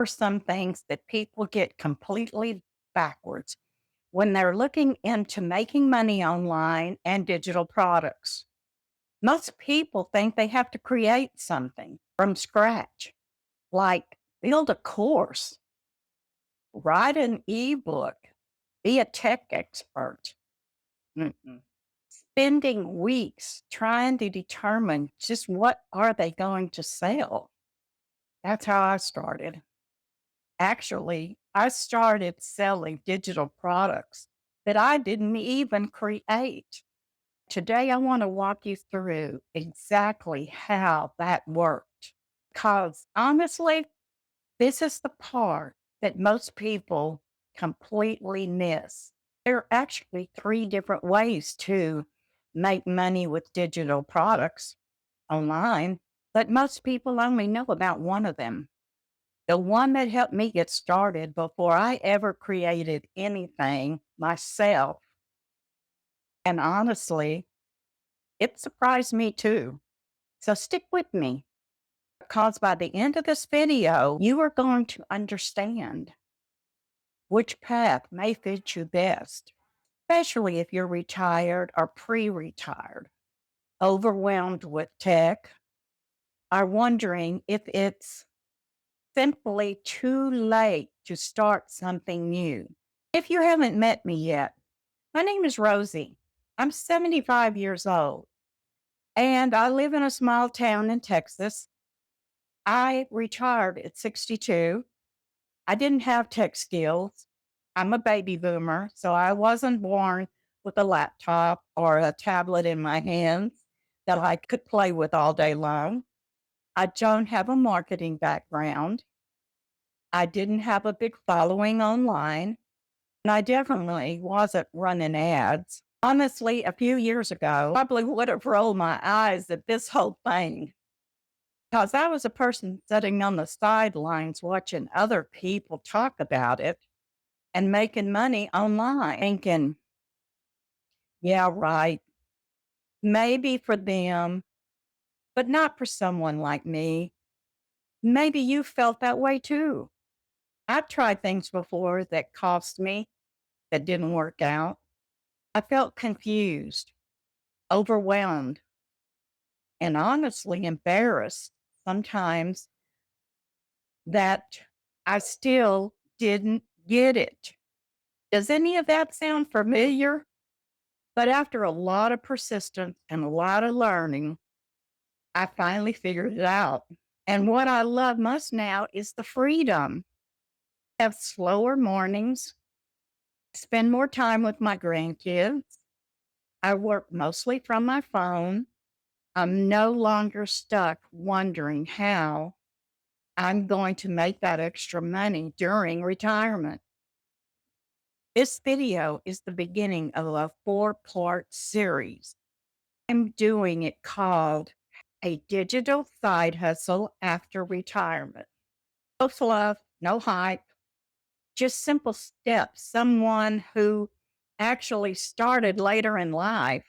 are some things that people get completely backwards when they're looking into making money online and digital products. Most people think they have to create something from scratch, like build a course, write an ebook, be a tech expert. Mm-mm. Spending weeks trying to determine just what are they going to sell. That's how I started. Actually, I started selling digital products that I didn't even create. Today, I want to walk you through exactly how that worked. Because honestly, this is the part that most people completely miss. There are actually three different ways to make money with digital products online, but most people only know about one of them. The one that helped me get started before I ever created anything myself. And honestly, it surprised me too. So stick with me because by the end of this video, you are going to understand which path may fit you best, especially if you're retired or pre-retired, overwhelmed with tech, are wondering if it's simply too late to start something new. If you haven't met me yet, my name is Rosie. I'm 75 years old and I live in a small town in Texas. I retired at 62. I didn't have tech skills. I'm a baby boomer, so I wasn't born with a laptop or a tablet in my hands that I could play with all day long. I don't have a marketing background. I didn't have a big following online, and I definitely wasn't running ads. Honestly, a few years ago, I probably would have rolled my eyes at this whole thing because I was a person sitting on the sidelines watching other people talk about it and making money online, thinking, yeah, right, maybe for them, but not for someone like me. Maybe you felt that way too. I've tried things before that cost me, that didn't work out. I felt confused, overwhelmed, and honestly embarrassed sometimes that I still didn't get it. Does any of that sound familiar? But after a lot of persistence and a lot of learning, I finally figured it out. And what I love most now is the freedom. I have slower mornings, spend more time with my grandkids. I work mostly from my phone. I'm no longer stuck wondering how I'm going to make that extra money during retirement. This video is the beginning of a four-part series. I'm doing it called A Digital Side Hustle After Retirement. No fluff, no hype, just simple steps. Someone who actually started later in life.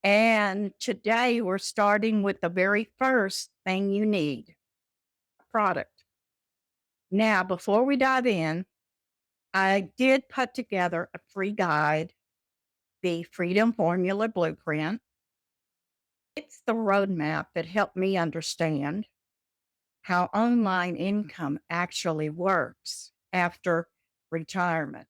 And today we're starting with the very first thing you need, product. Now, before we dive in, I did put together a free guide, the Freedom Formula Blueprint. It's the roadmap that helped me understand how online income actually works after retirement.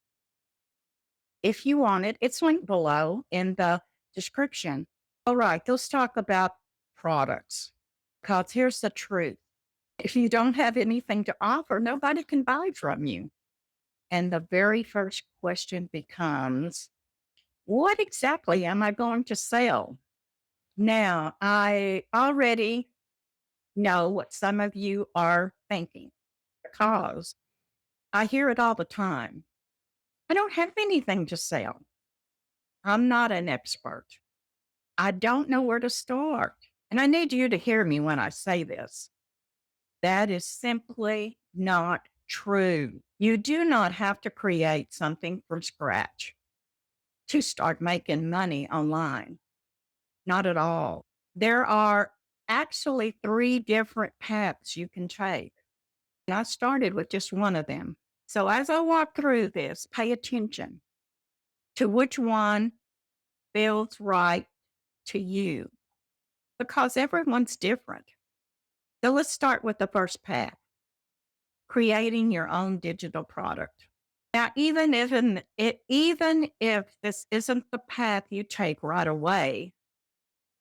If you want it, it's linked below in the description. All right, let's talk about products. Because here's the truth. If you don't have anything to offer, nobody can buy from you. And the very first question becomes, what exactly am I going to sell? Now, I already know what some of you are thinking because I hear it all the time. I don't have anything to sell. I'm not an expert. I don't know where to start. And I need you to hear me when I say this. That is simply not true. You do not have to create something from scratch to start making money online. Not at all. There are actually three different paths you can take. And I started with just one of them. So as I walk through this, pay attention to which one feels right to you because everyone's different. So let's start with the first path, creating your own digital product. Now, even if this isn't the path you take right away,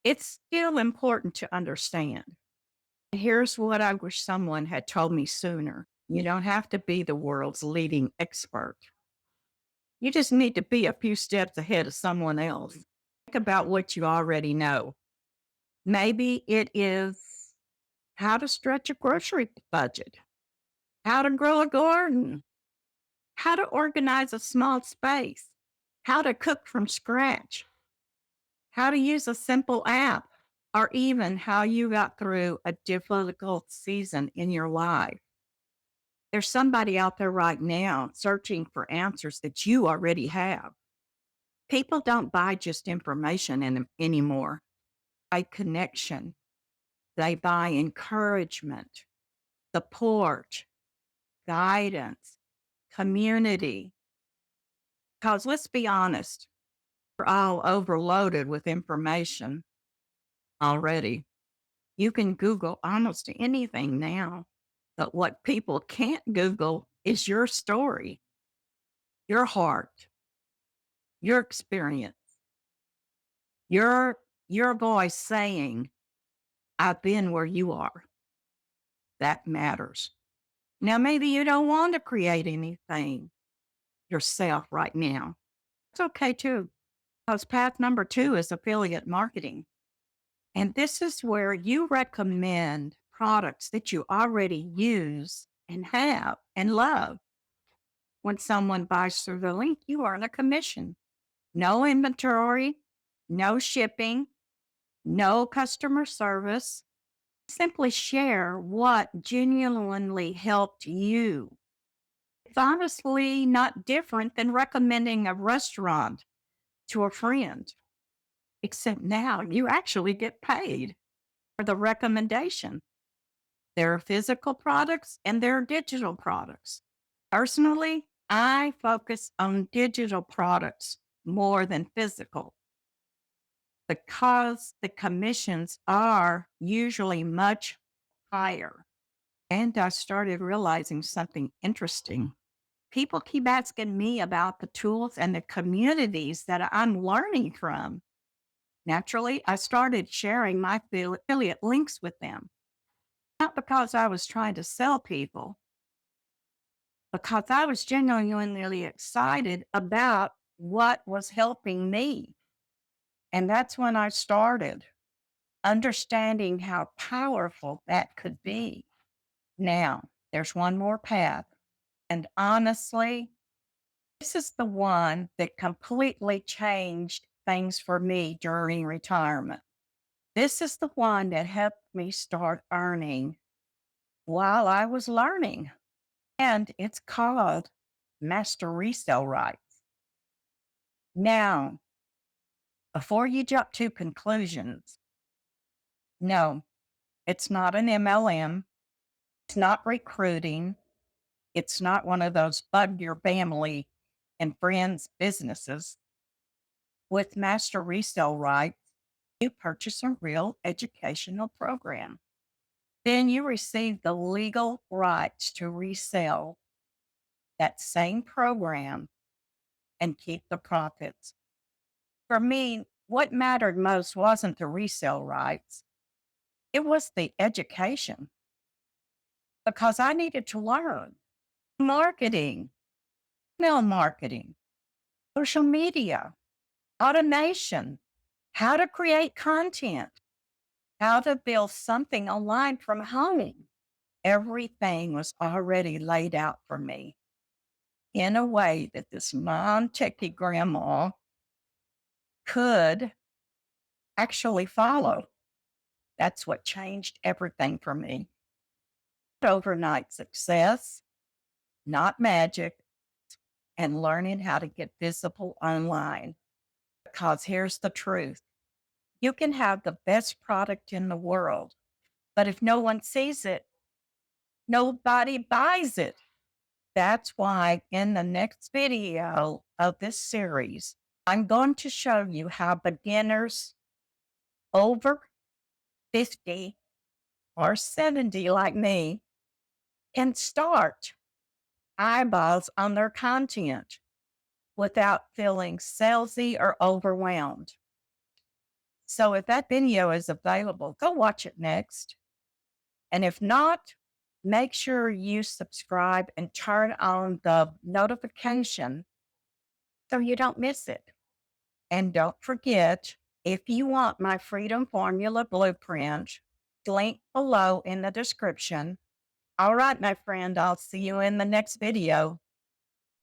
it's still important to understand. Here's what I wish someone had told me sooner. You don't have to be the world's leading expert. You just need to be a few steps ahead of someone else. Think about what you already know. Maybe it is how to stretch a grocery budget, how to grow a garden, how to organize a small space, how to cook from scratch, how to use a simple app, or even how you got through a difficult season in your life. There's somebody out there right now searching for answers that you already have. People don't buy just information anymore. They buy connection. They buy encouragement, support, guidance, community. Because let's be honest, we're all overloaded with information already. You can Google almost anything now. But what people can't Google is your story, your heart, your experience, your your voice saying, I've been where you are. That matters. Now, maybe you don't want to create anything yourself right now. It's okay too. Because path number two is affiliate marketing. And this is where you recommend products that you already use and have and love. When someone buys through the link, you earn a commission. No inventory, no shipping, no customer service. Simply share what genuinely helped you. It's honestly not different than recommending a restaurant to a friend, except now you actually get paid for the recommendation. There are physical products and there are digital products. Personally, I focus on digital products more than physical because the commissions are usually much higher. And I started realizing something interesting. People keep asking me about the tools and the communities that I'm learning from. Naturally, I started sharing my affiliate links with them, not because I was trying to sell people, because I was genuinely excited about what was helping me. And that's when I started understanding how powerful that could be. Now, there's one more path. And honestly, this is the one that completely changed things for me during retirement. This is the one that helped me start earning while I was learning. And it's called Master Resell Rights. Now, before you jump to conclusions, no, it's not an MLM. It's not recruiting. It's not one of those bug your family and friends businesses. With Master Resell Rights, you purchase a real educational program. Then you receive the legal rights to resell that same program and keep the profits. For me, what mattered most wasn't the resale rights, it was the education because I needed to learn marketing, email marketing, social media, automation, how to create content, how to build something online from home. Everything was already laid out for me in a way that this non techie grandma could actually follow. That's what changed everything for me. Overnight success, not magic, and learning how to get visible online. Because here's the truth, you can have the best product in the world, but if no one sees it, Nobody buys it. That's why in the next video of this series, I'm going to show you how beginners over 50 or 70 like me can start eyeballs on their content without feeling salesy or overwhelmed. So if that video is available, go watch it next. And if not, make sure you subscribe and turn on the notification so you don't miss it. And don't forget, if you want my Freedom Formula Blueprint, link below in the description. All right, my friend, I'll see you in the next video.